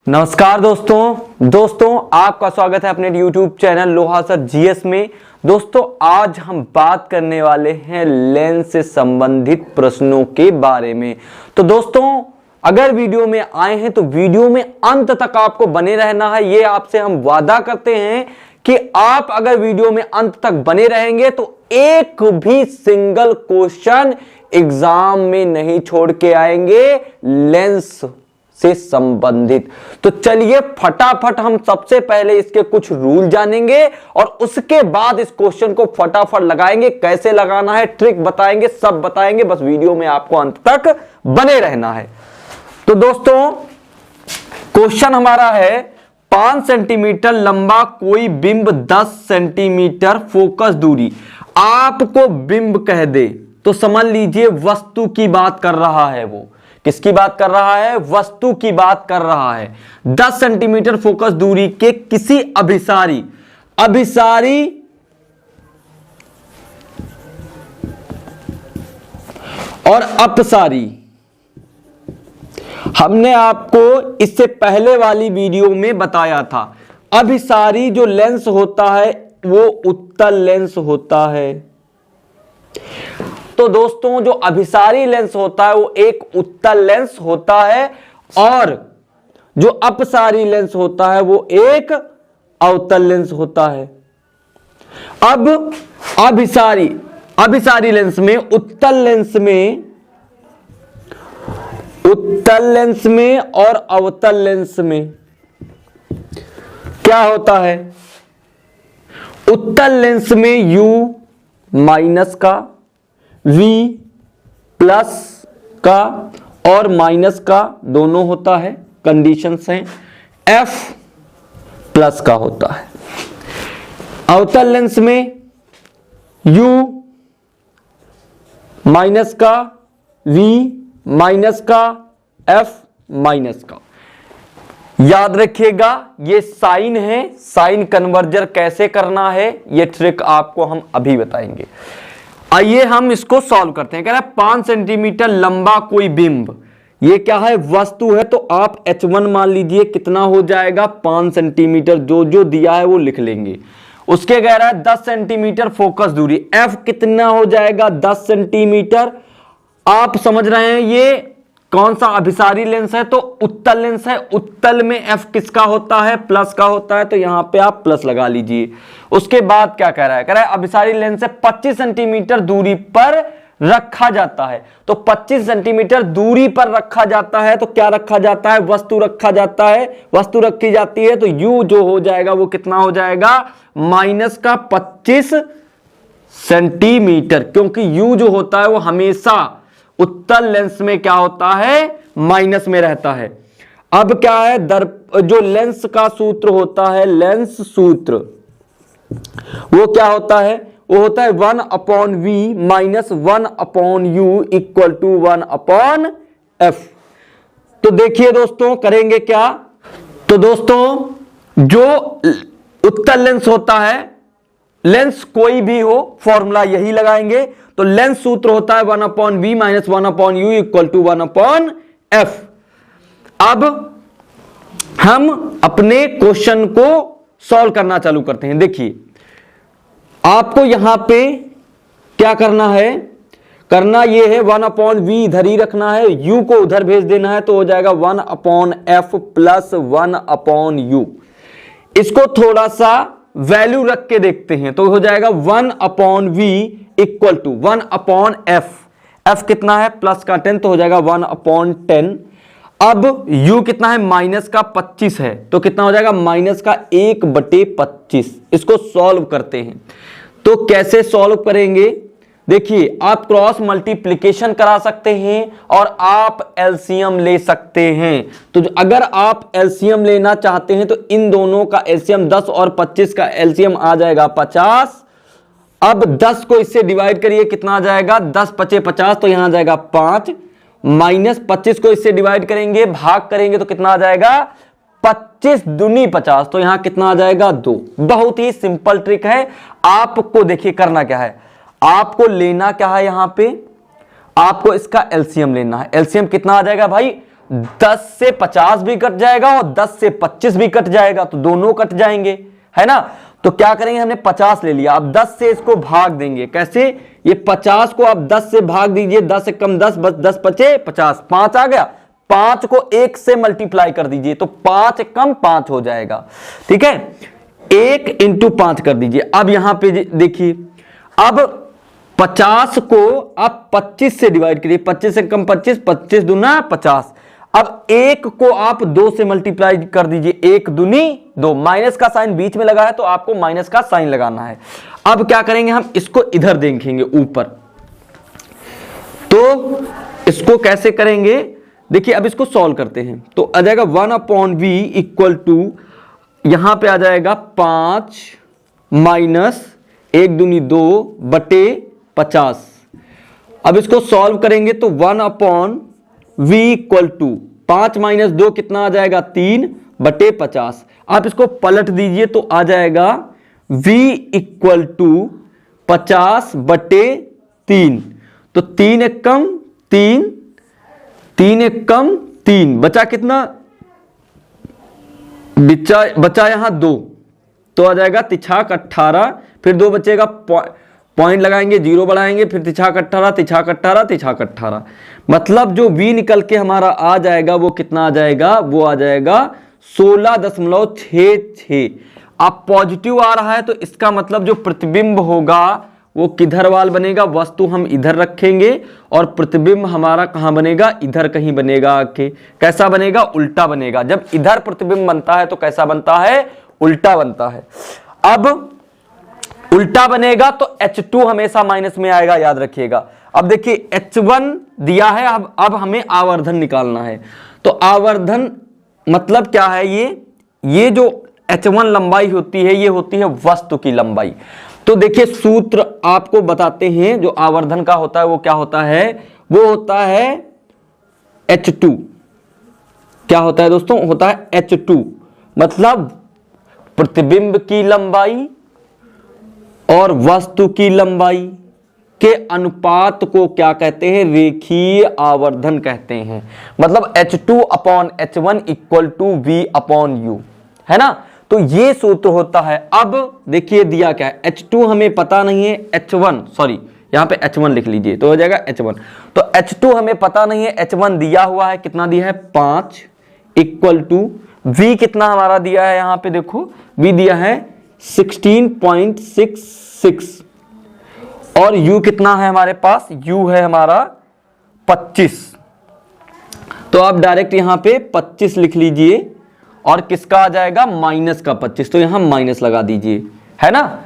नमस्कार दोस्तों आपका स्वागत है अपने YouTube चैनल लोहा सर जीएस में। दोस्तों आज हम बात करने वाले हैं लेंस से संबंधित प्रश्नों के बारे में। तो दोस्तों अगर वीडियो में आए हैं तो वीडियो में अंत तक आपको बने रहना है। ये आपसे हम वादा करते हैं कि आप अगर वीडियो में अंत तक बने रहेंगे तो एक भी सिंगल क्वेश्चन एग्जाम में नहीं छोड़ के आएंगे लेंस से संबंधित। तो चलिए फटाफट हम सबसे पहले इसके कुछ रूल जानेंगे और उसके बाद इस क्वेश्चन को फटाफट लगाएंगे। कैसे लगाना है, ट्रिक बताएंगे, सब बताएंगे। बस वीडियो में आपको अंत तक बने रहना है। तो दोस्तों क्वेश्चन हमारा है 5 सेंटीमीटर लंबा कोई बिंब 10 सेंटीमीटर फोकस दूरी आपको बिंब कह दे तो समझ लीजिए वस्तु की बात कर रहा है। वो किसकी बात कर रहा है? वस्तु की बात कर रहा है। 10 सेंटीमीटर फोकस दूरी के किसी अभिसारी और अपसारी, हमने आपको इससे पहले वाली वीडियो में बताया था। अभिसारी जो लेंस होता है वो उत्तल लेंस होता है। तो दोस्तों जो अभिसारी लेंस होता है वो एक उत्तल लेंस होता है और जो अपसारी लेंस होता है वो एक अवतल लेंस होता है। अब अभिसारी लेंस में उत्तल लेंस में और अवतल लेंस में क्या होता है? उत्तल लेंस में U माइनस का, V प्लस का और माइनस का दोनों होता है, कंडीशंस हैं। F प्लस का होता है। अवतल लेंस में U माइनस का, V माइनस का, F माइनस का। याद रखिएगा ये साइन है। साइन कन्वर्जन कैसे करना है ये ट्रिक आपको हम अभी बताएंगे। आइए हम इसको सॉल्व करते हैं। कह रहा है 5 सेंटीमीटर लंबा कोई बिंब, ये क्या है? वस्तु है। तो आप H1 मान लीजिए कितना हो जाएगा? 5 सेंटीमीटर। जो दिया है वो लिख लेंगे। उसके कह रहा है 10 सेंटीमीटर फोकस दूरी, F कितना हो जाएगा? 10 सेंटीमीटर। आप समझ रहे हैं ये कौन सा अभिसारी लेंस है? तो उत्तल लेंस है। उत्तल में F किसका होता है? प्लस का होता है। तो यहां पे आप प्लस लगा लीजिए। उसके बाद क्या कह रहा है? कह रहा है अभिसारी लेंस से 25 सेंटीमीटर दूरी पर रखा जाता है। तो 25 सेंटीमीटर दूरी पर रखा जाता है। तो क्या रखा जाता है? वस्तु रखा जाता है। वस्तु रखी जाती है तो U जो हो जाएगा वो कितना हो जाएगा? माइनस का 25 सेंटीमीटर, क्योंकि U जो होता है वो हमेशा उत्तल लेंस में क्या होता है? माइनस में रहता है। अब क्या है? जो लेंस का सूत्र होता है, लेंस सूत्र वो क्या होता है? वो होता है 1/v minus 1/u equal to 1/f। तो देखिए दोस्तों करेंगे क्या? तो दोस्तों जो उत्तल लेंस होता है, लेंस कोई भी हो, फॉर्मूला यही लगाएंगे। तो लेंस सूत्र होता है 1/v minus 1/u equal to 1/f। अब हम अपने क्वेश्चन को सॉल्व करना चालू करते हैं। देखिए आपको यहां पे क्या करना है? करना यह है 1/v इधर ही रखना है, u को उधर भेज देना है। तो हो जाएगा 1/f प्लस 1/u। इसको थोड़ा सा वैल्यू रख के देखते हैं तो हो जाएगा 1/v equal to 1/f। f कितना है? प्लस का 10, तो हो जाएगा 1/10। अब u कितना है? माइनस का 25 है। तो कितना हो जाएगा? माइनस का 1/25। इसको सॉल्व करते हैं। तो कैसे सॉल्व करेंगे? देखिए आप क्रॉस मल्टीप्लिकेशन करा सकते हैं और आप एलसीएम ले सकते हैं। तो अगर आप एलसीएम लेना चाहते हैं तो इन दोनों का एलसीएम 10 और 25 का एलसीएम आ जाएगा 50। अब 10 को इससे डिवाइड करिए, कितना आ जाएगा? 10 × 5 = 50, तो यहां आ जाएगा 5। माइनस 25 को इससे डिवाइड करेंगे, भाग करेंगे तो कितना आ जाएगा? 25 दूनी 50, तो यहां कितना आ जाएगा? 2। बहुत ही सिंपल ट्रिक है। आपको देखिए करना क्या है, आपको लेना क्या है? यहां पे आपको इसका एलसीएम लेना है। एलसीएम कितना आ जाएगा भाई? 10 से 50 भी कट जाएगा और 10 से 25 भी कट जाएगा, तो दोनों कट जाएंगे, है ना। तो क्या करेंगे, हमने 50 ले लिया, अब 10 से इसको भाग देंगे। कैसे, ये 50 को आप 10 से भाग दीजिए, 10 से कम 10, बस 10 बचे 50, 5 आ गया। 5 को 1 से मल्टीप्लाई कर दीजिए तो 5 कम 5 हो जाएगा, ठीक है। 1 इंटू 5 कर दीजिए। अब यहां पे देखिए, अब 50 को आप 25 से डिवाइड करिए, 25 से कम 25, 25 दूना 50। अब 1 को आप 2 से मल्टीप्लाई कर दीजिए, 1 दूनी 2, माइनस का साइन बीच में लगा है तो आपको माइनस का साइन लगाना है। अब क्या करेंगे, हम इसको इधर देखेंगे ऊपर, तो इसको कैसे करेंगे, देखिए अब इसको सॉल्व करते हैं। तो आ जाएगा 1/v इक्वल टू, यहां पे आ जाएगा 5 माइनस 1 दूनी 2 बटे 50। अब इसको सॉल्व करेंगे तो 1/v इक्वल टू 5 माइनस 2 कितना आ जाएगा, 3 बटे 50। आप इसको पलट दीजिए तो आ जाएगा v इक्वल टू 50 बटे 3। तो 3 एक कम 3, 3 एक कम 3, बचा कितना, बचा यहां 2, तो आ जाएगा तिछाक 18, फिर 2 बचेगा, पॉइंट लगाएंगे, 0 बढ़ाएंगे, फिर तिछाक 18, तिछाक 18, तिछाक 18। मतलब जो v निकल के हमारा आ जाएगा वो कितना आ जाएगा, वो आ जाएगा 16.66। अब पॉजिटिव आ रहा है तो इसका मतलब जो प्रतिबिंब होगा वो किधर वाल बनेगा, वस्तु हम इधर रखेंगे और प्रतिबिंब हमारा कहां बनेगा, इधर कहीं बनेगा आके। कैसा बनेगा, उल्टा बनेगा। जब इधर प्रतिबिंब बनता है तो कैसा बनता है, उल्टा बनता है। अब उल्टा बनेगा तो H2 हमेशा माइनस में आएगा, याद रखिएगा। अब देखिए H1 दिया है, अब हमें आवर्धन निकालना है। तो आवर्धन मतलब क्या है, ये जो H1 लंबाई होती है ये होती है वस्तु की लंबाई। तो देखिए सूत्र आपको बताते हैं, जो आवर्धन का होता है वो क्या होता है, वो होता है H2। क्या होता है दोस्तों, होता है H2, मतलब प्रतिबिंब की लंबाई और वस्तु की लंबाई के अनुपात को क्या कहते हैं, रेखीय आवर्धन कहते हैं। मतलब H2/H1 इक्वल टू V/U, है ना। तो ये सूत्र होता है। अब देखिए दिया क्या है, H2 हमें पता नहीं है, H1 सॉरी यहां पे H1 लिख लीजिए तो हो जाएगा H1। तो H2 हमें पता नहीं है, H1 दिया हुआ है, कितना दिया है 5 इक्वल टू V कितना हमारा दिया है, यहां पे देखो V दिया है 16.66 और U कितना है हमारे पास, U है हमारा 25। तो आप डायरेक्ट यहां पे 25 लिख लीजिए और किसका आ जाएगा, माइनस का 25, तो यहां माइनस लगा दीजिए, है ना।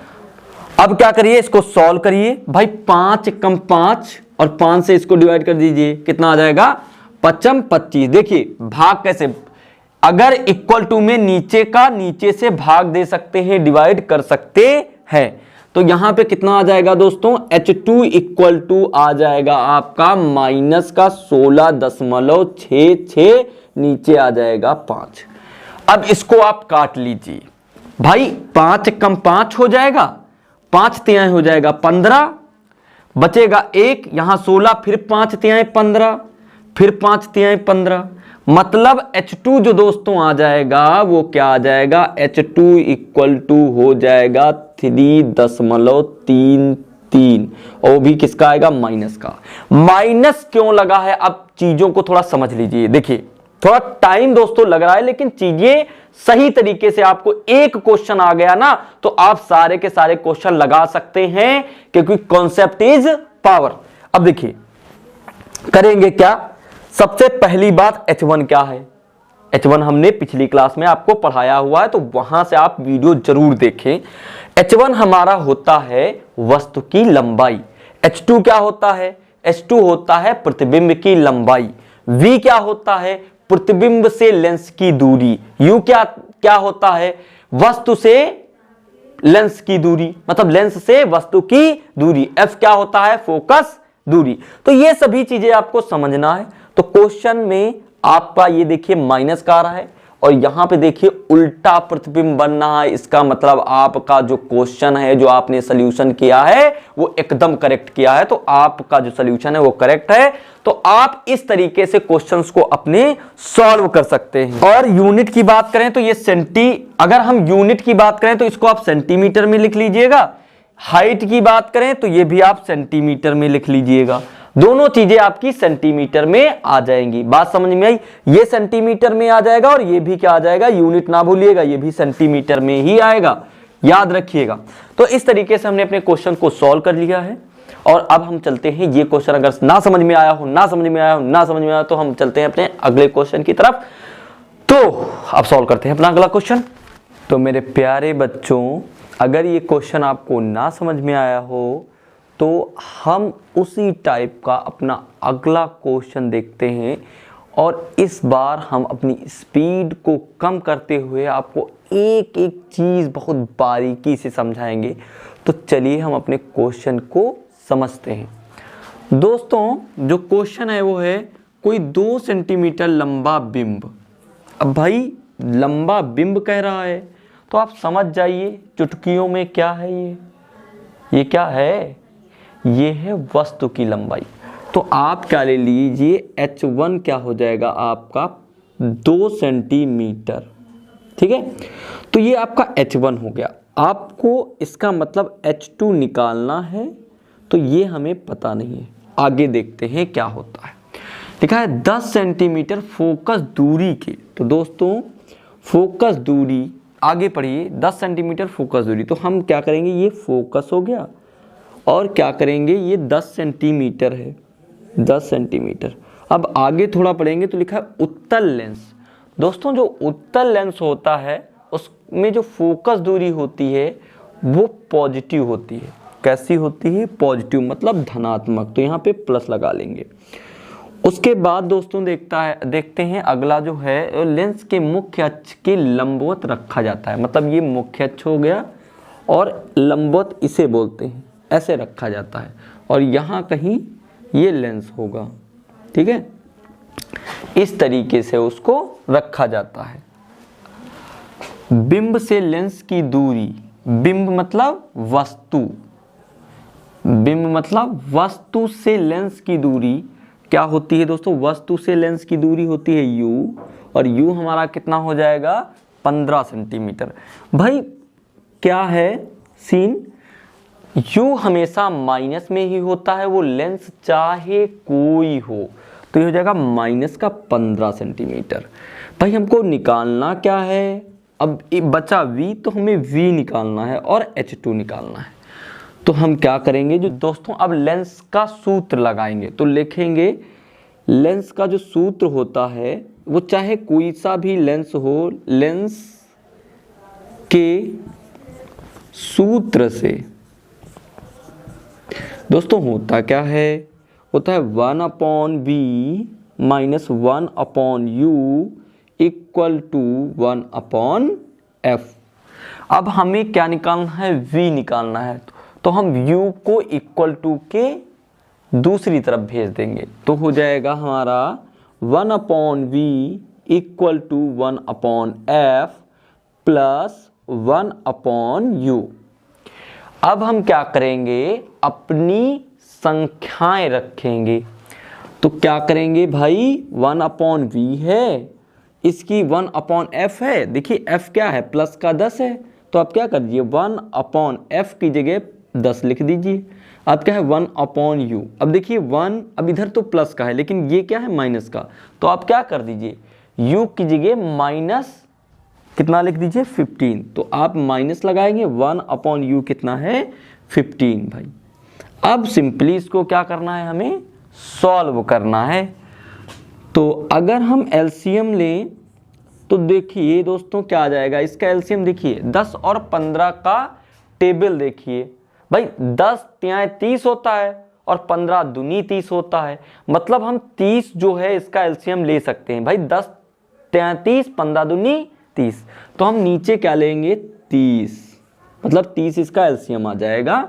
अब क्या करिए, इसको सॉल्व करिए भाई, 5 कम 5 और 5 से इसको डिवाइड कर दीजिए, कितना आ जाएगा 5 25। देखिए भाग कैसे, अगर इक्वल टू में नीचे का नीचे से भाग दे सकते हैं, डिवाइड कर सकते हैं। तो यहां पे कितना आ जाएगा दोस्तों, H2 इक्वल टू आ जाएगा आपका माइनस का 16.66, नीचे आ जाएगा 5। अब इसको आप काट लीजिए भाई, 5 कम 5 हो जाएगा, 5 तिहाई हो जाएगा 15, बचेगा 1, यहां 16, फिर 5 तिहाई 15, फिर 5 तिहाई 15। मतलब H2 जो दोस्तों आ जाएगा वो क्या आ जाएगा, H2 इक्वल टू हो जाएगा 3.33, और वो भी किसका आएगा, माइनस का। माइनस क्यों लगा है, अब चीजों को थोड़ा समझ लीजिए। देखिए थोड़ा टाइम दोस्तों लग रहा है, लेकिन चीजें सही तरीके से, आपको एक क्वेश्चन आ गया ना तो आप सारे के सारे क्वेश्चन लगा सकते हैं, क्योंकि कॉन्सेप्ट इज पावर। अब देखिए करेंगे क्या, सबसे पहली बात H1 क्या है, H1 हमने पिछली क्लास में आपको पढ़ाया हुआ है, तो वहां से आप वीडियो जरूर देखें। H1 हमारा होता है वस्तु की लंबाई, H2 क्या होता है, H2 होता है प्रतिबिंब की लंबाई, V क्या होता है, प्रतिबिंब से लेंस की दूरी, U क्या होता है, वस्तु से लेंस की दूरी, मतलब लेंस से वस्तु की दूरी, F क्या होता है, फोकस दूरी। तो ये सभी चीजें आपको समझना है। तो क्वेश्चन में आपका ये देखिए माइनस का आ रहा है और यहां पे देखिए उल्टा प्रतिबिंब बनना है। इसका मतलब आपका जो क्वेश्चन है, जो आपने सोल्यूशन किया है वो एकदम करेक्ट किया है, तो आपका जो सोल्यूशन है वो करेक्ट है। तो आप इस तरीके से क्वेश्चंस को अपने सॉल्व कर सकते हैं। और यूनिट की बात करें तो ये अगर हम यूनिट की बात करें तो इसको आप सेंटीमीटर में लिख लीजिएगा, हाइट की बात करें तो ये भी आप सेंटीमीटर में लिख लीजिएगा। दोनों चीजें आपकी सेंटीमीटर में आ जाएंगी। बात समझ में आई? ये सेंटीमीटर में आ जाएगा और ये भी क्या आ जाएगा, यूनिट ना भूलिएगा, ये भी सेंटीमीटर में ही आएगा, याद रखिएगा। तो इस तरीके से हमने अपने क्वेश्चन को सॉल्व कर लिया है। और अब हम चलते हैं, ये क्वेश्चन अगर ना समझ में आया हो तो हम चलते हैं अपने अगले क्वेश्चन की तरफ। तो अब सॉल्व करते हैं अपना अगला क्वेश्चन। तो मेरे प्यारे बच्चों, अगर ये क्वेश्चन आपको ना समझ में आया हो तो हम उसी टाइप का अपना अगला क्वेश्चन देखते हैं, और इस बार हम अपनी स्पीड को कम करते हुए आपको एक एक चीज़ बहुत बारीकी से समझाएंगे। तो चलिए हम अपने क्वेश्चन को समझते हैं। दोस्तों, जो क्वेश्चन है वो है कोई 2 सेंटीमीटर लंबा बिंब। अब भाई लंबा बिंब कह रहा है तो आप समझ जाइए चुटकियों में क्या है ये क्या है, ये है वस्तु की लंबाई। तो आप क्या ले लीजिए, h1 क्या हो जाएगा आपका 2 सेंटीमीटर, ठीक है। तो ये आपका h1 हो गया। आपको इसका मतलब h2 निकालना है, तो ये हमें पता नहीं है। आगे देखते हैं क्या होता है। लिखा है 10 सेंटीमीटर फोकस दूरी के। तो दोस्तों फोकस दूरी, आगे पढ़िए, 10 सेंटीमीटर फोकस दूरी। तो हम क्या करेंगे, ये फोकस हो गया और क्या करेंगे, ये 10 सेंटीमीटर है, 10 सेंटीमीटर। अब आगे थोड़ा पढ़ेंगे तो लिखा है उत्तल लेंस। दोस्तों जो उत्तल लेंस होता है उसमें जो फोकस दूरी होती है वो पॉजिटिव होती है। कैसी होती है, पॉजिटिव, मतलब धनात्मक। तो यहाँ पे प्लस लगा लेंगे। उसके बाद दोस्तों देखते हैं अगला जो है, लेंस के मुख्य अक्ष के लंबवत रखा जाता है। मतलब ये मुख्य अक्ष हो गया और लंबवत इसे बोलते हैं, ऐसे रखा जाता है, और यहाँ कहीं ये लेंस होगा, ठीक है। इस तरीके से उसको रखा जाता है। बिंब से लेंस की दूरी, बिंब मतलब वस्तु, बिंब मतलब वस्तु से लेंस की दूरी क्या होती है दोस्तों, वस्तु से लेंस की दूरी होती है u, और u हमारा कितना हो जाएगा 15 सेंटीमीटर। भाई क्या है सीन, u हमेशा माइनस में ही होता है, वो लेंस चाहे कोई हो। तो ये हो जाएगा माइनस का 15 सेंटीमीटर। भाई हमको निकालना क्या है, अब बचा v, तो हमें v निकालना है और h2 निकालना है। तो हम क्या करेंगे जो दोस्तों, अब लेंस का सूत्र लगाएंगे। तो लिखेंगे लेंस का जो सूत्र होता है वो चाहे कोई सा भी लेंस हो, लेंस के सूत्र से दोस्तों होता क्या है, होता है 1/v minus 1/u equal to 1/f। अब हमें क्या निकालना है, v निकालना है। तो हम u को इक्वल टू के दूसरी तरफ भेज देंगे। तो हो जाएगा हमारा 1/v equal to 1/f plus 1/u। अब हम क्या करेंगे, अपनी संख्याएं रखेंगे। तो क्या करेंगे भाई, 1/v है, इसकी 1/f है। देखिए f क्या है, प्लस का 10 है। तो आप क्या कर दीजिए, 1/f की जगह 10 लिख दीजिए। अब क्या है 1/u। अब देखिए 1, अब इधर तो प्लस का है लेकिन ये क्या है माइनस का। तो आप क्या कर दीजिए, u की जगह माइनस कितना लिख दीजिए 15। तो आप माइनस लगाएंगे, 1/u कितना है 15 भाई। अब सिंपली इसको क्या करना है, हमें सॉल्व करना है। तो अगर हम एलसीएम लें तो देखिए दोस्तों क्या आ जाएगा, इसका एलसीएम देखिए 10 और 15 का टेबल देखिए भाई, 10 तिहाई 30 होता है और 15 दूनी 30 होता है। मतलब हम 30 जो है इसका एलसीएम ले सकते हैं भाई, 10 तिहाई 30, 15 दूनी 30। तो हम नीचे क्या लेंगे 30, मतलब 30 इसका एलसीएम आ जाएगा,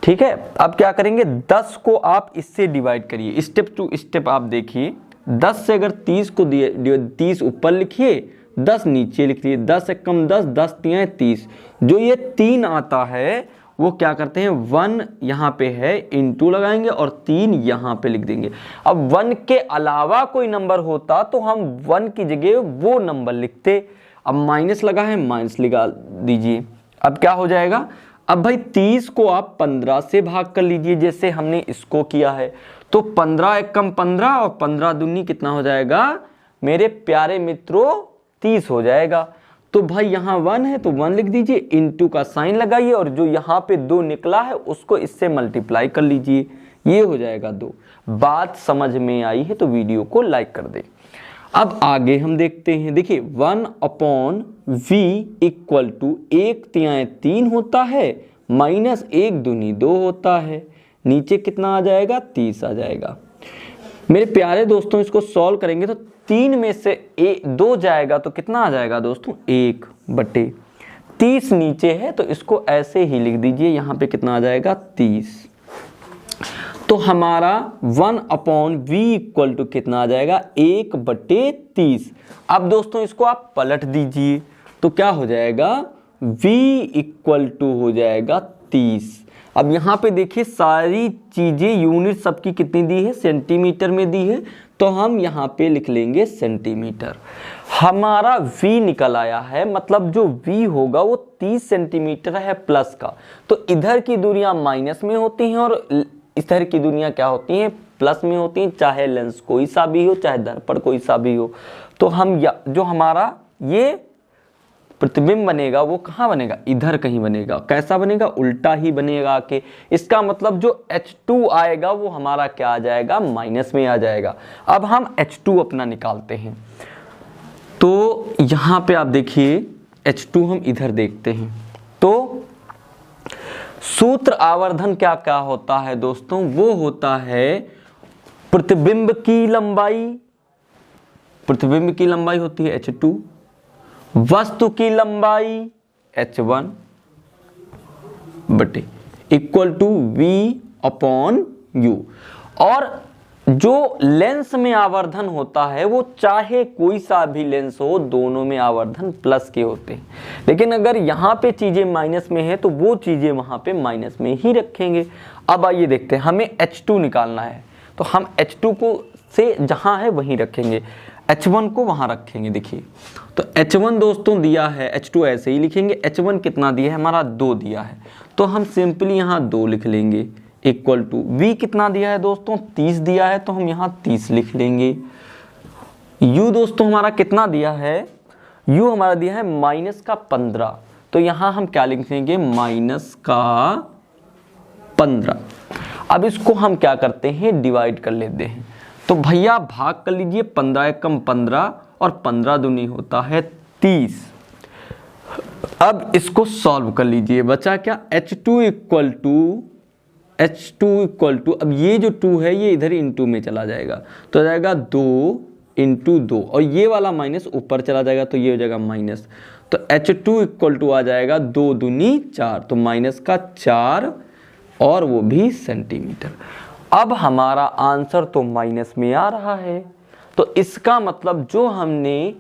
ठीक है। अब क्या करेंगे, 10 को आप इससे डिवाइड करिए, स्टेप टू स्टेप आप देखिए 10 से अगर 30 को दिए 30 ऊपर लिखिए 10 नीचे लिख दिए, 10 एक कम 10, 10 तियां 30। जो ये 3 आता है वो क्या करते हैं 1 यहाँ पे है इंटू लगाएंगे और 3 यहाँ पे लिख देंगे। अब 1 के अलावा कोई नंबर होता तो हम 1 की जगह वो नंबर लिखते। अब माइनस लगा है माइनस लगा दीजिए। अब क्या हो जाएगा, अब भाई 30 को आप 15 से भाग कर लीजिए जैसे हमने इसको किया है। तो 15 एक कम 15 और 15 दूनी कितना हो जाएगा मेरे प्यारे मित्रों 30 हो जाएगा। तो भाई यहाँ 1 है तो 1 लिख दीजिए, इंटू का साइन लगाइए और जो यहाँ पे 2 निकला है उसको इससे मल्टीप्लाई कर लीजिए, ये हो जाएगा 2। बात समझ में आई है तो वीडियो को लाइक कर दें। अब आगे हम देखते हैं, देखिए 1/v इक्वल टू 1 तिहाई 3 होता है माइनस 1 दूनी 2 होता है। नीचे कितना आ जाएगा 30 आ जाएगा। मेरे प्यारे दोस्तों इसको सॉल्व करेंगे तो 3 में से 2 जाएगा तो कितना आ जाएगा दोस्तों 1/30 नीचे है तो इसको ऐसे ही लिख दीजिए, यहाँ पे कितना आ जाएगा 30। तो हमारा 1/v इक्वल टू कितना आ जाएगा 1/30। अब दोस्तों इसको आप पलट दीजिए तो क्या हो जाएगा v इक्वल टू हो जाएगा 30। अब यहाँ पे देखिए सारी चीजें यूनिट सबकी कितनी दी है सेंटीमीटर में दी है तो हम यहाँ पे लिख लेंगे सेंटीमीटर। हमारा v निकल आया है, मतलब जो v होगा वो 30 सेंटीमीटर है प्लस का। तो इधर की दूरियां माइनस में होती हैं और इधर की दूरियां क्या होती हैं प्लस में होती हैं, चाहे लेंस कोई सा भी हो चाहे दर्पण कोई सा भी हो। तो हम जो हमारा ये प्रतिबिंब बनेगा वो कहाँ बनेगा इधर कहीं बनेगा। कैसा बनेगा उल्टा ही बनेगा आके। इसका मतलब जो H2 आएगा वो हमारा क्या आ जाएगा माइनस में आ जाएगा। अब हम H2 अपना निकालते हैं तो यहाँ पे आप देखिए H2 हम इधर देखते हैं तो सूत्र आवर्धन क्या क्या होता है दोस्तों, वो होता है प्रतिबिंब की लंबाई, प्रतिबिंब की लंबाई होती है H2, वस्तु की लंबाई H1 बटे इक्वल टू v/u। और जो लेंस में आवर्धन होता है वो चाहे कोई सा भी लेंस हो दोनों में आवर्धन प्लस के होते हैं, लेकिन अगर यहाँ पे चीजें माइनस में है तो वो चीजें वहां पे माइनस में ही रखेंगे। अब आइए देखते हैं, हमें H2 निकालना है तो हम H2 को से जहां है वहीं रखेंगे, H1 को वहां रखेंगे। देखिए तो H1 दोस्तों दिया है, H2 ऐसे ही लिखेंगे। H1 कितना दिया है हमारा 2 दिया है तो हम सिंपली यहाँ 2 लिख लेंगे इक्वल टू v कितना दिया है दोस्तों 30 दिया है तो हम यहाँ 30 लिख लेंगे। u दोस्तों हमारा कितना दिया है, u हमारा दिया है माइनस का 15 तो यहाँ हम क्या लिखेंगे माइनस का 15। अब इसको हम क्या करते हैं डिवाइड कर लेते हैं तो भैया भाग कर लीजिए 15 एकम 15 और 15 दूनी होता है 30। अब इसको सॉल्व कर लीजिए, बचा क्या H2 इक्वल टू अब ये जो 2 है ये इधर इंटू में चला जाएगा तो आ जाएगा 2 इंटू 2 और ये वाला माइनस ऊपर चला जाएगा तो ये हो जाएगा माइनस। तो H2 इक्वल टू आ जाएगा 2 दूनी 4 तो माइनस का 4 और वो भी सेंटीमीटर। अब हमारा आंसर तो माइनस में आ रहा है तो इसका मतलब जो हमने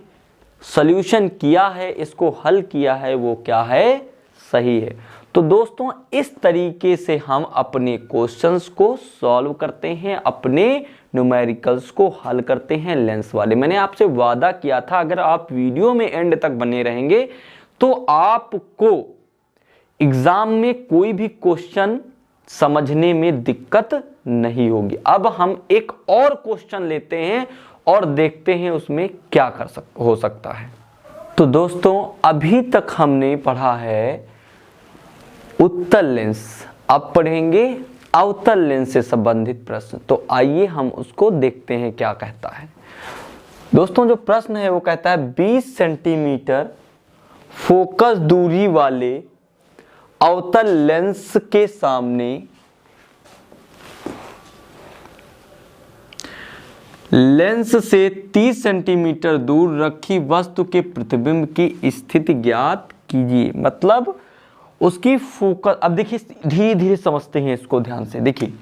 सॉल्यूशन किया है इसको हल किया है वो क्या है सही है। तो दोस्तों इस तरीके से हम अपने क्वेश्चंस को सॉल्व करते हैं, अपने न्यूमेरिकल्स को हल करते हैं लेंस वाले। मैंने आपसे वादा किया था अगर आप वीडियो में एंड तक बने रहेंगे तो आपको एग्जाम में कोई भी क्वेश्चन समझने में दिक्कत नहीं होगी। अब हम एक और क्वेश्चन लेते हैं और देखते हैं उसमें क्या हो सकता है। तो दोस्तों अभी तक हमने पढ़ा है उत्तल लेंस, अब पढ़ेंगे अवतल लेंस से संबंधित प्रश्न। तो आइए हम उसको देखते हैं क्या कहता है। दोस्तों जो प्रश्न है वो कहता है 20 सेंटीमीटर फोकस दूरी वाले अवतल लेंस के सामने लेंस से 30 सेंटीमीटर दूर रखी वस्तु के प्रतिबिंब की स्थिति ज्ञात कीजिए। मतलब उसकी फोकस, अब देखिए धीरे धीरे समझते हैं इसको ध्यान से। देखिए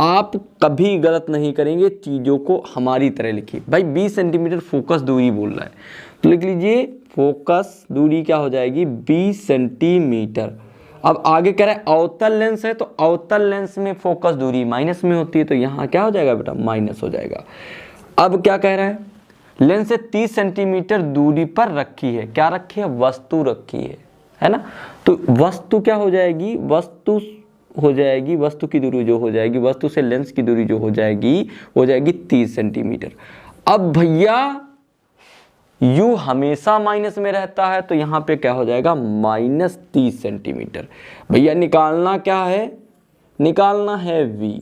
आप कभी गलत नहीं करेंगे, चीज़ों को हमारी तरह लिखिए। भाई 20 सेंटीमीटर फोकस दूरी बोल रहा है तो लिख लीजिए फोकस दूरी क्या हो जाएगी 20 सेंटीमीटर। अब आगे कह रहा है अवतल लेंस है तो अवतल लेंस में फोकस दूरी माइनस में होती है तो यहाँ क्या हो जाएगा बेटा माइनस हो जाएगा। अब क्या कह रहा है लेंस से 30 सेंटीमीटर दूरी पर रखी है, क्या रखी है वस्तु रखी है ना। तो वस्तु क्या हो जाएगी वस्तु हो जाएगी, वस्तु की दूरी जो हो जाएगी वस्तु से लेंस की दूरी जो हो जाएगी 30 सेंटीमीटर। अब भैया u हमेशा माइनस में रहता है तो यहाँ पे क्या हो जाएगा -30 सेंटीमीटर। भैया निकालना क्या है, निकालना है v,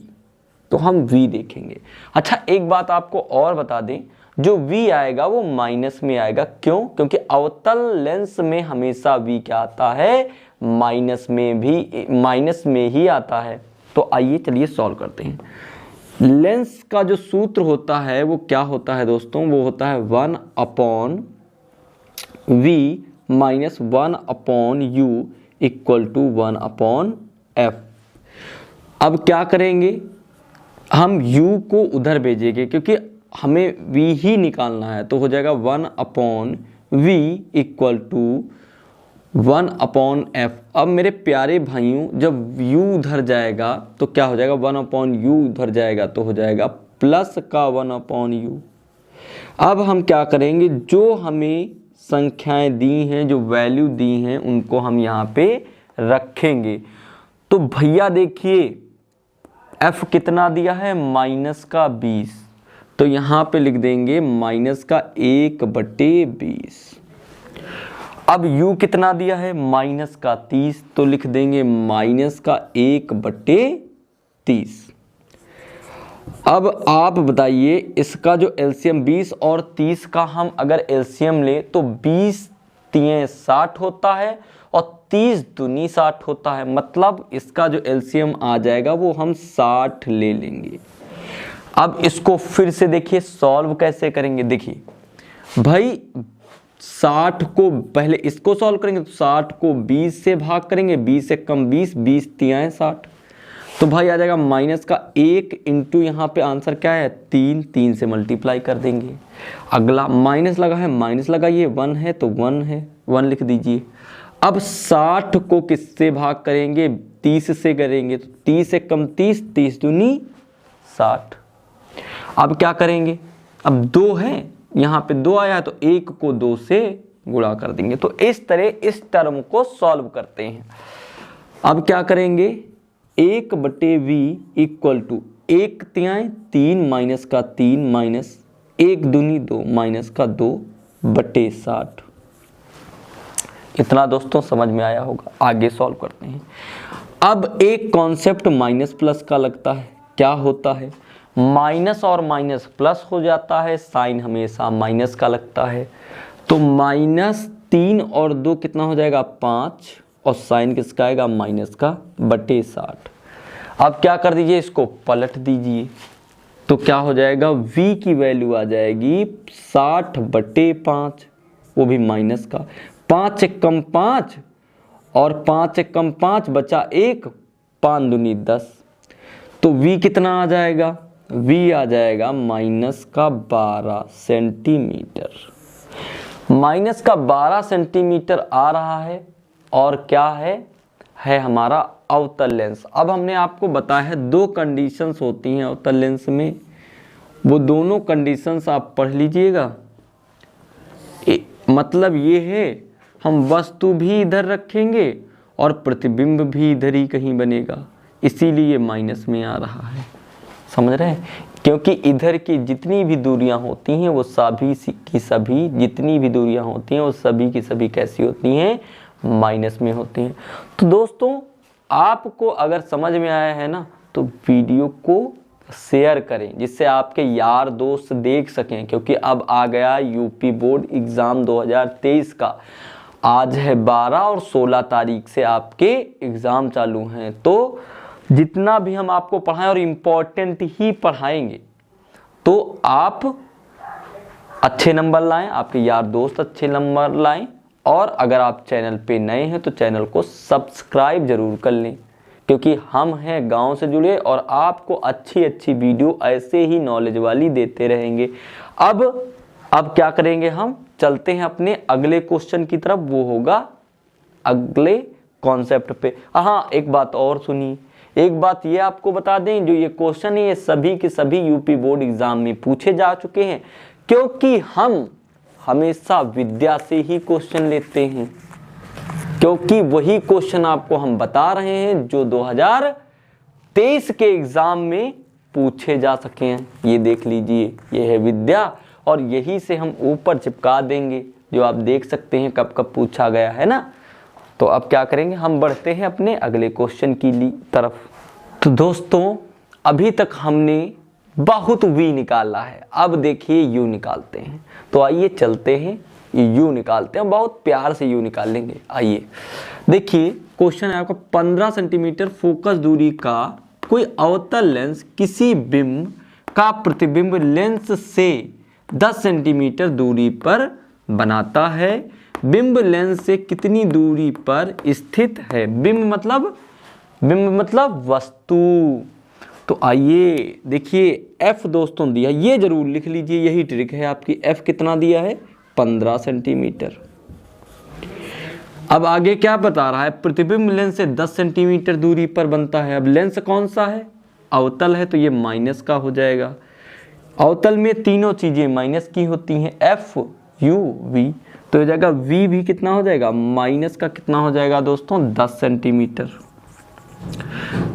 तो हम v देखेंगे। अच्छा एक बात आपको और बता दें, जो v आएगा वो माइनस में आएगा, क्यों? क्योंकि अवतल लेंस में हमेशा v क्या आता है माइनस में ही आता है। तो आइए चलिए सॉल्व करते हैं। लेंस का जो सूत्र होता है वो क्या होता है दोस्तों, वो होता है 1/v minus 1/u equal to 1/f। अब क्या करेंगे हम u को उधर भेजेंगे क्योंकि हमें v ही निकालना है, तो हो जाएगा 1/v इक्वल टू 1/f। अब मेरे प्यारे भाइयों जब u उधर जाएगा तो क्या हो जाएगा 1/u उधर जाएगा तो हो जाएगा प्लस का 1/u। अब हम क्या करेंगे जो हमें संख्याएं दी हैं जो वैल्यू दी हैं उनको हम यहाँ पे रखेंगे। तो भैया देखिए f कितना दिया है -20, तो यहाँ पे लिख देंगे -1/20। अब u कितना दिया है -30, तो लिख देंगे -1/30। अब आप बताइए इसका जो एलसीएम 20 और 30 का हम अगर एलसीएम ले तो 20 तिये 60 होता है और 30 दूनी 60 होता है, मतलब इसका जो एलसीएम आ जाएगा वो हम 60 ले लेंगे। अब इसको फिर से देखिए सॉल्व कैसे करेंगे। देखिए भाई 60 को पहले इसको सॉल्व करेंगे तो 60 को 20 से भाग करेंगे, 20 से कम 20, 20 तियाएं 60, तो भाई आ जाएगा माइनस का 1 इंटू यहाँ पे आंसर क्या है 3, 3 से मल्टीप्लाई कर देंगे। अगला माइनस लगा है माइनस लगाइए, 1 है तो 1 है 1 लिख दीजिए। अब 60 को किससे भाग करेंगे 30 से करेंगे, तो 30 से कम 30, 30 दूनी 60। अब क्या करेंगे, अब 2 है यहाँ पे 2 आया है तो 1 को 2 से गुणा कर देंगे। तो इस तरह इस टर्म को सॉल्व करते हैं। अब क्या करेंगे 1/v इक्वल टू 1 तियाएं 3 माइनस का 3 माइनस 1 दूनी 2 माइनस का 2/60। इतना दोस्तों समझ में आया होगा। आगे सॉल्व करते हैं। अब एक कॉन्सेप्ट माइनस प्लस का लगता है, क्या होता है माइनस और माइनस प्लस हो जाता है, साइन हमेशा माइनस का लगता है। तो -3 और 2 कितना हो जाएगा 5 और साइन किसका आएगा माइनस का /60। अब क्या कर दीजिए इसको पलट दीजिए तो क्या हो जाएगा v की वैल्यू आ जाएगी 60/5, वो भी माइनस का। 5 से कम 5 और 5 से कम 5 बचा 1, 5 दूनी 10, तो v कितना आ जाएगा v आ जाएगा -12 सेंटीमीटर। -12 सेंटीमीटर आ रहा है और क्या है हमारा अवतल लेंस। अब हमने आपको बताया है 2 कंडीशंस होती हैं अवतल लेंस में, वो दोनों कंडीशंस आप पढ़ लीजिएगा। मतलब ये है हम वस्तु भी इधर रखेंगे और प्रतिबिंब भी इधर ही कहीं बनेगा, इसीलिए माइनस में आ रहा है, समझ रहे हैं। क्योंकि इधर की जितनी भी दूरियां होती हैं वो सभी की सभी जितनी भी दूरियां होती हैं वो सभी की सभी कैसी होती हैं माइनस में होती हैं। तो दोस्तों आपको अगर समझ में आया है ना तो वीडियो को शेयर करें जिससे आपके यार दोस्त देख सकें, क्योंकि अब आ गया यूपी बोर्ड एग्ज़ाम 2023 का। आज है 12 और 16 तारीख से आपके एग्ज़ाम चालू हैं, तो जितना भी हम आपको पढ़ाएं और इम्पोर्टेंट ही पढ़ाएंगे तो आप अच्छे नंबर लाएं, आपके यार दोस्त अच्छे नंबर लाएं। और अगर आप चैनल पे नए हैं तो चैनल को सब्सक्राइब जरूर कर लें, क्योंकि हम हैं गांव से जुड़े और आपको अच्छी अच्छी वीडियो ऐसे ही नॉलेज वाली देते रहेंगे। अब क्या करेंगे, हम चलते हैं अपने अगले क्वेश्चन की तरफ, वो होगा अगले कॉन्सेप्ट पे। हाँ, एक बात और सुनिए, एक बात ये आपको बता दें, जो ये क्वेश्चन है ये सभी के सभी यूपी बोर्ड एग्जाम में पूछे जा चुके हैं, क्योंकि हम हमेशा विद्या से ही क्वेश्चन लेते हैं, क्योंकि वही क्वेश्चन आपको हम बता रहे हैं जो 2023 के एग्जाम में पूछे जा सके हैं। ये देख लीजिए, ये है विद्या और यही से हम ऊपर चिपका देंगे, जो आप देख सकते हैं कब कब पूछा गया है ना। तो अब क्या करेंगे, हम बढ़ते हैं अपने अगले क्वेश्चन की तरफ। तो दोस्तों, अभी तक हमने बहुत वी निकाला है, अब देखिए यू निकालते हैं। तो आइए चलते हैं, यू निकालते हैं, बहुत प्यार से यू निकाल लेंगे। आइए देखिए, क्वेश्चन है आपका 15 सेंटीमीटर फोकस दूरी का कोई अवतल लेंस किसी बिंब का प्रतिबिंब लेंस से 10 सेंटीमीटर दूरी पर बनाता है। बिंब लेंस से कितनी दूरी पर स्थित है? बिंब मतलब वस्तु। तो आइए देखिए, F दोस्तों दिया, ये जरूर लिख लीजिए, यही ट्रिक है आपकी। F कितना दिया है? 15 सेंटीमीटर। अब आगे क्या बता रहा है? प्रतिबिंब लेंस से 10 सेंटीमीटर दूरी पर बनता है। अब लेंस कौन सा है? अवतल है, तो ये माइनस का हो जाएगा। अवतल में तीनों चीजें माइनस की होती हैं, F, U, V। तो हो जाएगा V भी कितना हो जाएगा? माइनस का कितना हो जाएगा दोस्तों? 10 सेंटीमीटर।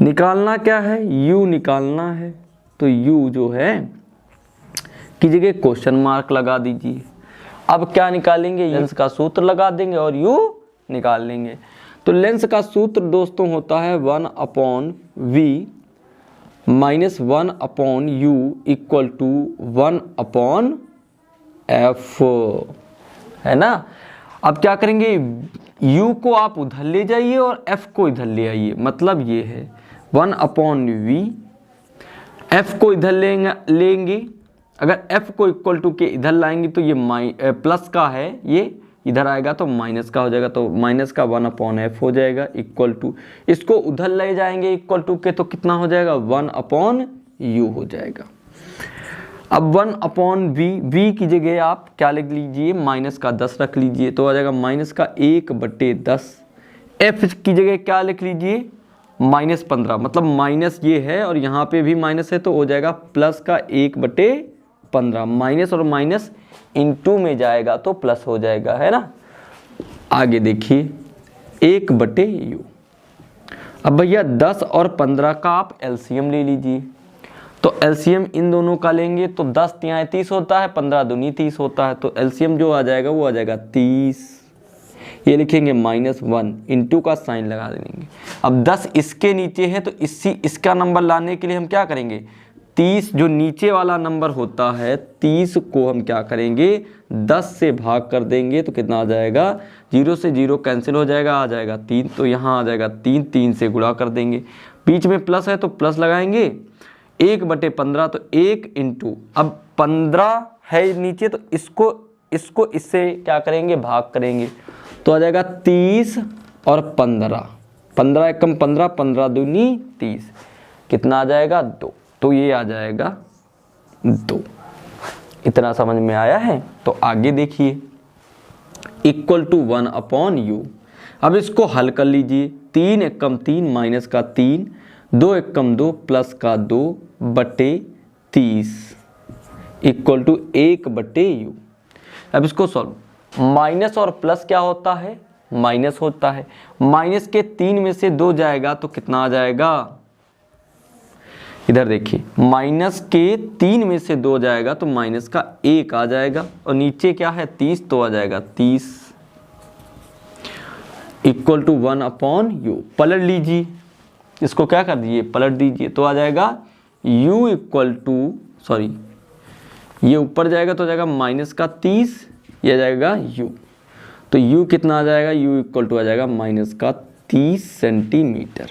निकालना क्या है? U निकालना है। तो U जो है की जगह क्वेश्चन मार्क लगा दीजिए। अब क्या निकालेंगे? लेंस का सूत्र लगा देंगे और U निकाल लेंगे। तो लेंस का सूत्र दोस्तों होता है 1/V minus 1/U equal to 1/F, है ना। अब क्या करेंगे? U को आप उधर ले जाइए और F को इधर ले आइए, मतलब ये है 1/V। F को इधर लेंगे, अगर F को इक्वल टू के इधर लाएंगे तो ये प्लस का है, ये इधर आएगा तो माइनस का हो जाएगा, तो माइनस का 1/F हो जाएगा इक्वल टू, इसको उधर ले जाएंगे इक्वल टू के तो कितना हो जाएगा? 1/U हो जाएगा। अब 1/V, V की जगह आप क्या लिख लीजिए? माइनस का 10 रख लीजिए, तो आ जाएगा माइनस का 1/10। F की जगह क्या लिख लीजिए? -15, मतलब माइनस ये है और यहाँ पे भी माइनस है, तो हो जाएगा प्लस का 1/15। माइनस और माइनस इनटू में जाएगा तो प्लस हो जाएगा, है ना। आगे देखिए 1/U। अब भैया 10 और 15 का आप एलसीएम ले लीजिए। तो एलसीएम इन दोनों का लेंगे तो 10 तिहाई 30 होता है, 15 दूनी 30 होता है, तो एलसीएम जो आ जाएगा वो आ जाएगा 30। ये लिखेंगे -1, इंटू का साइन लगा देंगे। अब 10 इसके नीचे है तो इसका नंबर लाने के लिए हम क्या करेंगे? 30 जो नीचे वाला नंबर होता है 30 को हम क्या करेंगे? 10 से भाग कर देंगे तो कितना आ जाएगा? 0 से 0 कैंसिल हो जाएगा, आ जाएगा 3, तो यहाँ आ जाएगा 3, 3 से गुणा कर देंगे। बीच में प्लस है तो प्लस लगाएंगे, 1/15 तो 1 इंटू, अब 15 है नीचे तो इसको इससे क्या करेंगे? भाग करेंगे, तो आ जाएगा 30 और 15, 15 एकम 15, 15 दूनी 30, कितना आ जाएगा? 2। तो ये आ जाएगा 2। इतना समझ में आया है? तो आगे देखिए, इक्वल टू 1/U। अब इसको हल कर लीजिए, 3 एकम 3 माइनस का 3, 2 एकम 2 प्लस का 2/30 इक्वल टू 1/U। अब इसको सॉल्व, माइनस और प्लस क्या होता है? माइनस होता है। माइनस के 3 में से 2 जाएगा तो कितना आ जाएगा? इधर देखिए, माइनस के 3 में से 2 जाएगा तो माइनस का 1 आ जाएगा, और नीचे क्या है? 30, तो आ जाएगा 30 इक्वल टू 1/U। पलट लीजिए, इसको क्या कर दीजिए? पलट दीजिए, तो आ जाएगा U इक्वल टू, सॉरी ये ऊपर जाएगा तो आ जाएगा माइनस का 30, ये आ जाएगा U, तो U कितना आ जाएगा? U इक्वल टू आ जाएगा माइनस का 30 सेंटीमीटर।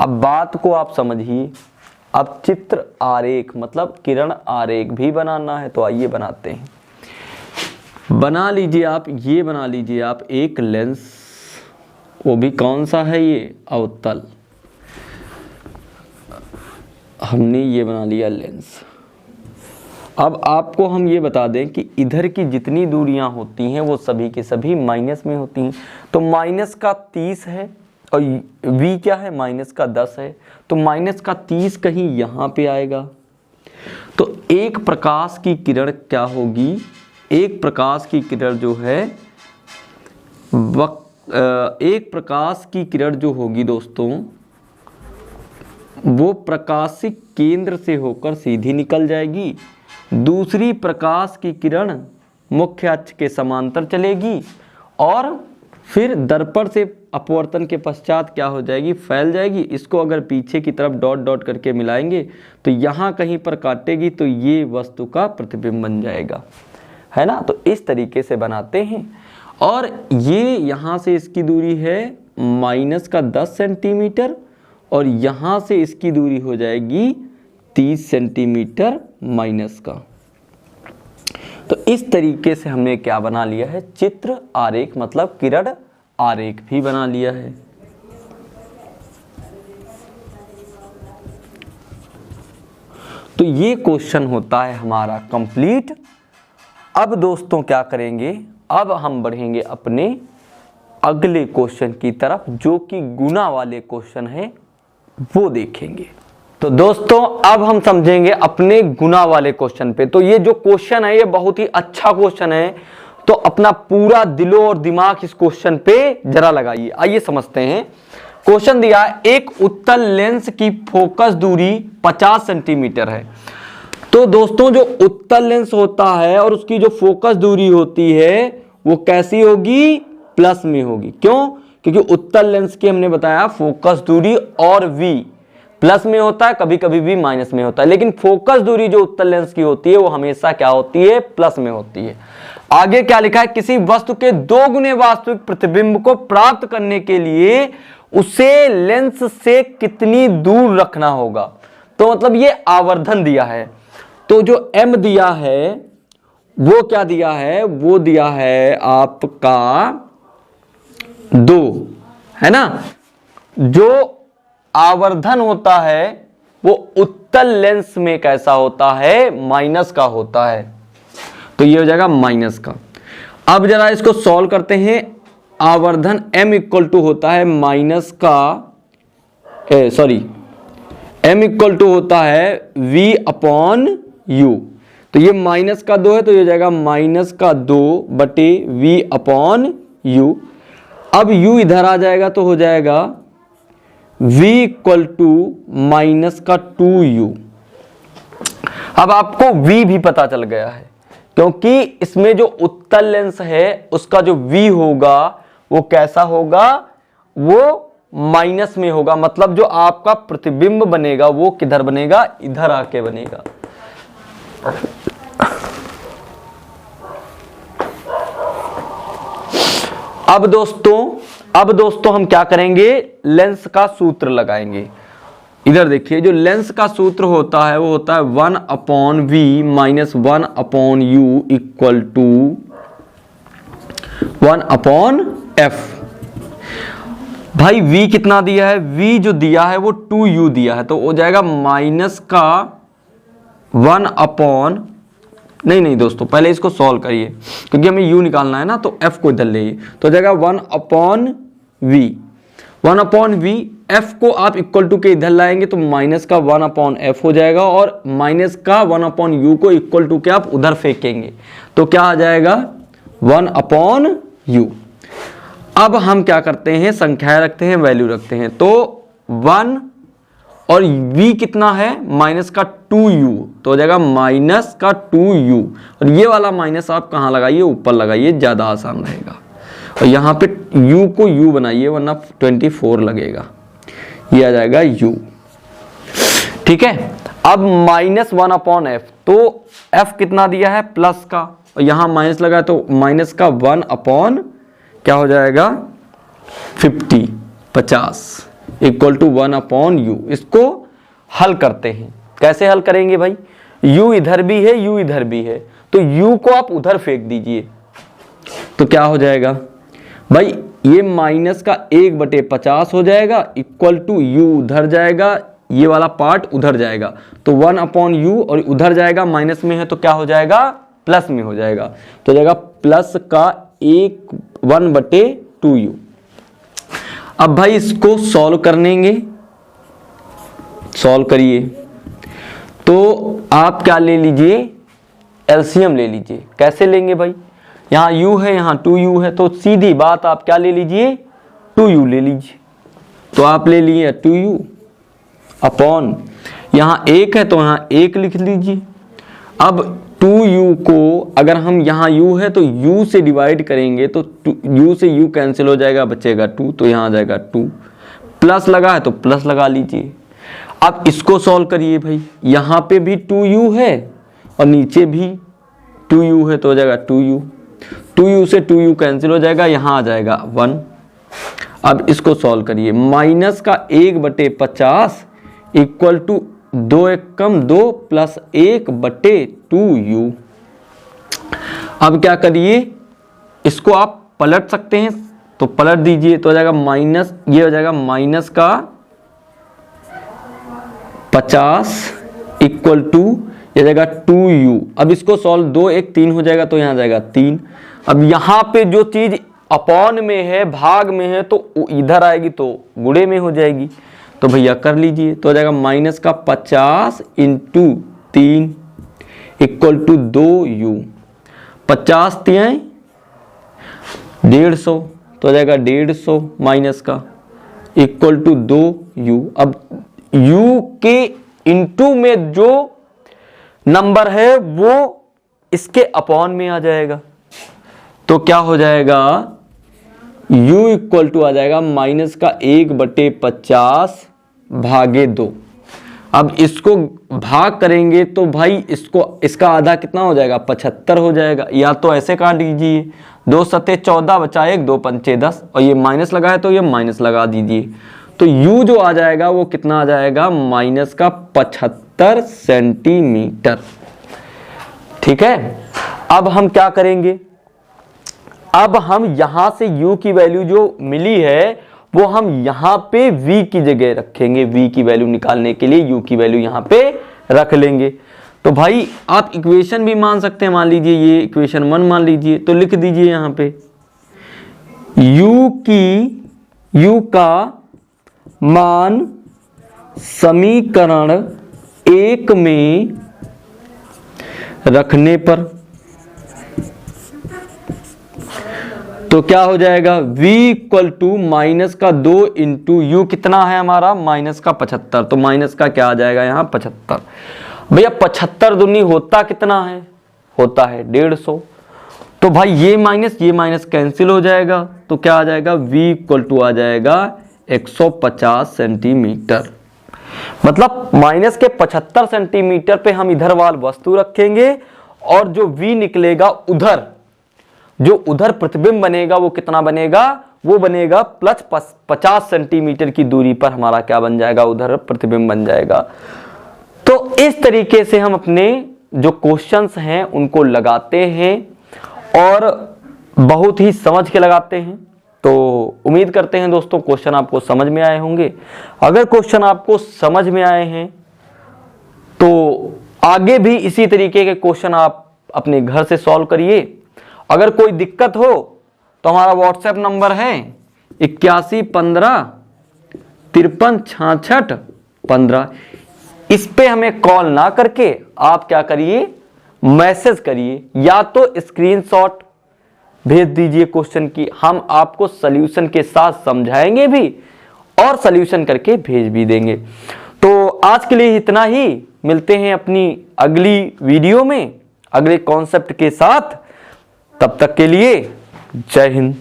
अब बात को आप समझिए, अब चित्र आरेख मतलब किरण आरेख भी बनाना है, तो आइए बनाते हैं। बना लीजिए आप, ये बना लीजिए आप एक लेंस, वो भी कौन सा है? ये अवतल। हमने ये बना लिया लेंस। अब आपको हम ये बता दें कि इधर की जितनी दूरियां होती हैं वो सभी के सभी माइनस में होती हैं। तो माइनस का 30 है और v क्या है, माइनस का 10 है, तो माइनस का 30 कहीं यहाँ पे आएगा। तो एक प्रकाश की किरण क्या होगी, एक प्रकाश की किरण जो है एक प्रकाश की किरण जो होगी दोस्तों वो प्रकाशिक केंद्र से होकर सीधी निकल जाएगी। दूसरी प्रकाश की किरण मुख्य अक्ष के समांतर चलेगी और फिर दर्पण से अपवर्तन के पश्चात क्या हो जाएगी, फैल जाएगी। इसको अगर पीछे की तरफ डॉट डॉट करके मिलाएंगे तो यहाँ कहीं पर काटेगी तो ये वस्तु का प्रतिबिंब बन जाएगा, है ना। तो इस तरीके से बनाते हैं। और ये यहाँ से इसकी दूरी है माइनस का 10 सेंटीमीटर और यहाँ से इसकी दूरी हो जाएगी 30 सेंटीमीटर माइनस का। तो इस तरीके से हमने क्या बना लिया है, चित्र आरेख मतलब किरण आरेख भी बना लिया है। तो ये क्वेश्चन होता है हमारा कंप्लीट। अब दोस्तों क्या करेंगे, अब हम बढ़ेंगे अपने अगले क्वेश्चन की तरफ जो कि गुना वाले क्वेश्चन है, वो देखेंगे। तो दोस्तों अब हम समझेंगे अपने गुना वाले क्वेश्चन पे। तो ये जो क्वेश्चन है ये बहुत ही अच्छा क्वेश्चन है, तो अपना पूरा दिलो और दिमाग इस क्वेश्चन पे जरा लगाइए। आइए समझते हैं। क्वेश्चन दिया है एक उत्तल लेंस की फोकस दूरी 50 सेंटीमीटर है। तो दोस्तों जो उत्तल लेंस होता है और उसकी जो फोकस दूरी होती है वो कैसी होगी, प्लस में होगी। क्यों, क्योंकि उत्तल लेंस की हमने बताया फोकस दूरी और v प्लस में होता है, कभी कभी भी माइनस में होता है, लेकिन फोकस दूरी जो उत्तल लेंस की होती है वो हमेशा क्या होती है, प्लस में होती है। आगे क्या लिखा है, किसी वस्तु के 2 गुने वास्तविक प्रतिबिंब को प्राप्त करने के लिए उसे लेंस से कितनी दूर रखना होगा। तो मतलब ये आवर्धन दिया है, तो जो m दिया है वो क्या दिया है, वो दिया है आपका 2, है ना। जो आवर्धन होता है वो उत्तल लेंस में कैसा होता है, माइनस का होता है। तो ये हो जाएगा माइनस का। अब जरा इसको सॉल्व करते हैं। आवर्धन m इक्वल टू होता है माइनस का m इक्वल टू होता है v अपॉन u। तो ये माइनस का 2 है तो ये हो जाएगा माइनस का 2 बटे v अपॉन u। अब u इधर आ जाएगा तो हो जाएगा v इक्वल टू माइनस का 2u। अब आपको v भी पता चल गया है क्योंकि इसमें जो उत्तल लेंस है उसका जो v होगा वो कैसा होगा, वो माइनस में होगा। मतलब जो आपका प्रतिबिंब बनेगा वो किधर बनेगा, इधर आके बनेगा। अब दोस्तों हम क्या करेंगे, लेंस का सूत्र लगाएंगे। इधर देखिए जो लेंस का सूत्र होता है वो होता है 1 upon v minus 1 upon u equal to 1 upon f। भाई v कितना दिया है, v जो दिया है वो 2u दिया है, तो हो जाएगा माइनस का 1 अपॉन नहीं दोस्तों पहले इसको सॉल्व करिए क्योंकि हमें u निकालना है ना, तो f को इधर ले, तो हो जाएगा 1 upon v। 1 upon v, f को आप इक्वल टू के इधर लाएंगे तो माइनस का 1 अपॉन f हो जाएगा और माइनस का 1 अपॉन u को इक्वल टू के आप उधर फेंकेंगे तो क्या आ जाएगा 1 अपॉन u। अब हम क्या करते हैं, संख्याएं रखते हैं, वैल्यू रखते हैं। तो 1 और v कितना है, माइनस का 2u, तो हो जाएगा माइनस का 2u। और ये वाला माइनस आप कहाँ लगाइए, ऊपर लगाइए, ज्यादा आसान रहेगा। और यहाँ पे u को u बनाइए वरना 24 लगेगा, ये आ जाएगा u। ठीक है। अब माइनस 1 अपॉन f, तो f कितना दिया है, प्लस का, और यहाँ माइनस लगा तो माइनस का 1 अपॉन क्या हो जाएगा 50 इक्वल टू 1 अपॉन u। इसको हल करते हैं। कैसे हल करेंगे भाई, u इधर भी है, u इधर भी है, तो u को आप उधर फेंक दीजिए तो क्या हो जाएगा भाई, ये माइनस का 1/50 हो जाएगा इक्वल टू u उधर जाएगा, ये वाला पार्ट उधर जाएगा, तो 1/u और उधर जाएगा, माइनस में है तो क्या हो जाएगा, प्लस में हो जाएगा, तो जाएगा प्लस का 1/2u। अब भाई इसको सॉल्व करेंगे, सॉल्व करिए तो आप क्या ले लीजिए, एलसीएम ले लीजिए। कैसे लेंगे भाई, यहाँ u है यहाँ 2u है, तो सीधी बात आप क्या ले लीजिए, 2u ले लीजिए। तो आप ले लिए 2u अपॉन यहाँ 1 है तो यहाँ 1 लिख लीजिए। अब 2u को अगर हम यहाँ u है तो u से डिवाइड करेंगे तो u से u कैंसिल हो जाएगा, बचेगा 2, तो यहाँ आ जाएगा 2। प्लस लगा है तो प्लस लगा लीजिए। अब इसको सॉल्व करिए भाई, यहाँ पे भी 2u है और नीचे भी 2u है तो हो जाएगा 2u, 2u से 2u कैंसिल हो जाएगा, यहाँ आ जाएगा 1। अब इसको सॉल्व करिए, माइनस का 1/50 equal to 2 1 come 2 plus 1/2u। अब क्या करिए, इसको आप पलट सकते हैं तो पलट दीजिए, तो हो जाएगा माइनस, ये हो जाएगा माइनस का 50 इक्वल टू ये जाएगा 2u। अब इसको सॉल्व 2 1 3 हो जाएगा तो यहाँ जाएगा 3। अब यहाँ पे जो चीज अपॉन में है, भाग में है, तो इधर आएगी तो गुणे में हो जाएगी, तो भैया कर लीजिए, तो हो जाएगा माइनस का 50 इंटू 3 इक्वल टू 2u। 50 3 150 तो हो जाएगा 150 माइनस का इक्वल टू 2u। अब u के इंटू में जो नंबर है वो इसके अपॉन में आ जाएगा, तो क्या हो जाएगा, u इक्वल टू आ जाएगा माइनस का 1/50 भागे 2। अब इसको भाग करेंगे तो भाई इसको, इसका आधा कितना हो जाएगा, 75 हो जाएगा, या तो ऐसे काट दीजिए, 2 सत्ते 14 बचा 1, 2 पंचे 10, और ये माइनस लगा है तो ये माइनस लगा दीजिए, तो u जो आ जाएगा वो कितना आ जाएगा, माइनस का 75 सेंटीमीटर। ठीक है, अब हम क्या करेंगे, अब हम यहां से u की वैल्यू जो मिली है वो हम यहां पे v की जगह रखेंगे, v की वैल्यू निकालने के लिए u की वैल्यू यहां पे रख लेंगे। तो भाई आप इक्वेशन भी मान सकते हैं, मान लीजिए ये इक्वेशन 1 मान लीजिए, तो लिख दीजिए यहां पे u का मान समीकरण 1 में रखने पर तो क्या हो जाएगा, v इक्वल टू माइनस का 2 इंटू यू कितना है हमारा, माइनस का 75, तो माइनस का क्या आ जाएगा यहाँ 75। भैया 75 दूनी होता कितना है, होता है 150, तो भाई ये माइनस कैंसिल हो जाएगा, तो क्या आ जाएगा, v इक्वल टू आ जाएगा 150 सेंटीमीटर। मतलब माइनस के 75 सेंटीमीटर पे हम इधर वाल वस्तु रखेंगे और जो v निकलेगा उधर, जो उधर प्रतिबिंब बनेगा वो कितना बनेगा, वो बनेगा प्लस 50 सेंटीमीटर की दूरी पर हमारा क्या बन जाएगा, उधर प्रतिबिंब बन जाएगा। तो इस तरीके से हम अपने जो क्वेश्चंस हैं उनको लगाते हैं और बहुत ही समझ के लगाते हैं। तो उम्मीद करते हैं दोस्तों क्वेश्चन आपको समझ में आए होंगे। अगर क्वेश्चन आपको समझ में आए हैं तो आगे भी इसी तरीके के क्वेश्चन आप अपने घर से सॉल्व करिए। अगर कोई दिक्कत हो तो हमारा व्हाट्सएप नंबर है 8115536615। इस पे हमें कॉल ना करके आप क्या करिए, मैसेज करिए, या तो स्क्रीनशॉट भेज दीजिए क्वेश्चन की, हम आपको सॉल्यूशन के साथ समझाएंगे भी और सॉल्यूशन करके भेज भी देंगे। तो आज के लिए इतना ही, मिलते हैं अपनी अगली वीडियो में अगले कॉन्सेप्ट के साथ। तब तक के लिए जय हिंद।